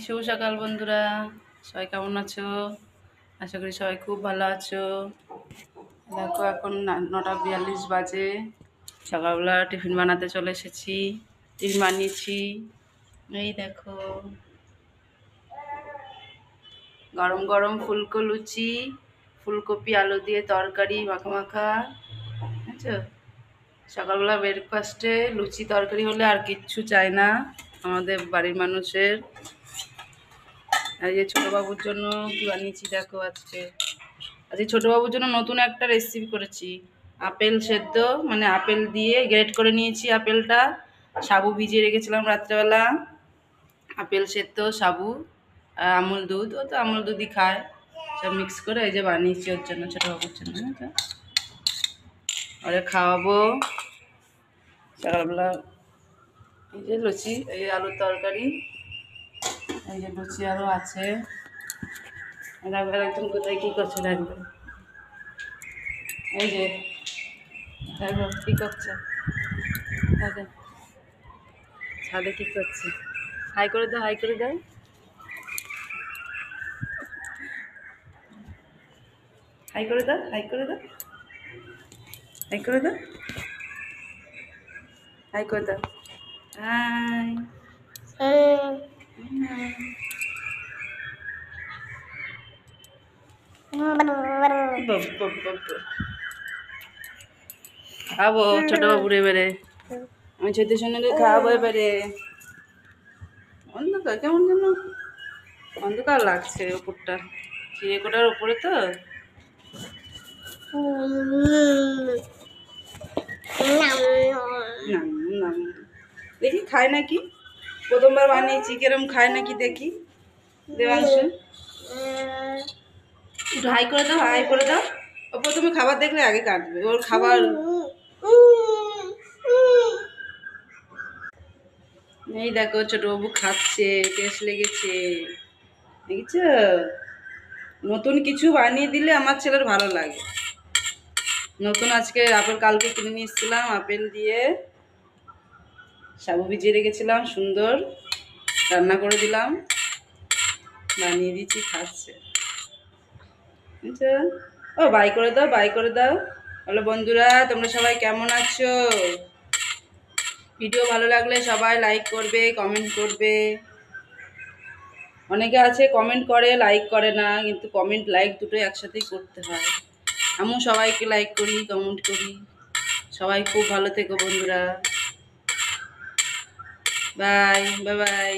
শুভ সকাল বন্ধুরা, সবাই কেমন আছো? আশা করি সবাই খুব ভালো আছো। দেখো এখন 9:42 বাজে। সকালবেলা টিফিন বানাতে চলে এসেছি, টিফিন বানিয়েছি। এই দেখো গরম গরম ফুলকো লুচি, ফুলকপি আলু দিয়ে তরকারি মাখা মাখা, বুঝছো? সকালবেলা ব্রেকফাস্টে লুচি তরকারি হলে আর কিচ্ছু চাই না আমাদের বাড়ির মানুষের। আর এই যে ছোটোবাবুর জন্য কি বানিয়েছি দেখো আজকে ছোটোবাবুর জন্য নতুন একটা রেসিপি করেছি। আপেল সেদ্ধ, মানে আপেল দিয়ে গ্রেট করে নিয়েছি আপেলটা, সাবু ভিজিয়ে রেখেছিলাম রাত্রেবেলা, আপেল সেদ্ধ, সাবু, আমুল দুধ, ও তো আমুল দুধই খায়, সব মিক্স করে এই যে বানিয়েছি ওর জন্য, ছোটোবাবুর জন্য। ওরে খাওয়াবো সকালবেলা। এই যে লুচি, এই আলুর তরকারি, এই যে লুচি আরও আছে। একজন কোথায় কী করছে দেখবে, এই যে দেখো কী করছে, দেখো ছাদে কী করছে। হাই করে দাও, হাই করে দাও, হাই করে দাও, হাই করে দাও, হাই করে দাও, হাই করে দাও, হাই। খাবো ছোটবাবুর এবারে, আমি ছোটোর সঙ্গে খাওয়াবো এবারে। অন্ধকার কেমন যেন অন্ধকার লাগছে ওপরটা, চিড়েকোটার ওপরে তো। দেখি খায় নাকি, প্রথমবার বানিয়েছি, কিরম খায় নাকি দেখি। দেবাংশু একটু হাই করে দাও, হাই করে দাও। ও প্রথমে খাবার দেখলে আগে কাটবে, ওর খাবার। এই দেখো ছোটবাবু খাচ্ছে, টেস্ট লেগেছে, দেখেছ? নতুন কিছু বানিয়ে দিলে আমার ছেলের ভালো লাগে। নতুন আজকে আপেল কালকে কিনে নিয়ে এসেছিলাম, আপেল দিয়ে সাবু ভিজিয়ে রেখেছিলাম, সুন্দর রান্না করে দিলাম, বানিয়ে দিচ্ছি, খাচ্ছে। আচ্ছা, ও বাই করে দাও, বাই করে দাও। হ্যালো বন্ধুরা, তোমরা সবাই কেমন আছো? ভিডিও ভালো লাগলে সবাই লাইক করবে, কমেন্ট করবে। অনেকে আছে কমেন্ট করে, লাইক করে না, কিন্তু কমেন্ট লাইক দুটোই একসাথেই করতে হয়। আমিও সবাইকে লাইক করি, কমেন্ট করি। সবাই খুব ভালো থেকো বন্ধুরা। Bye bye bye.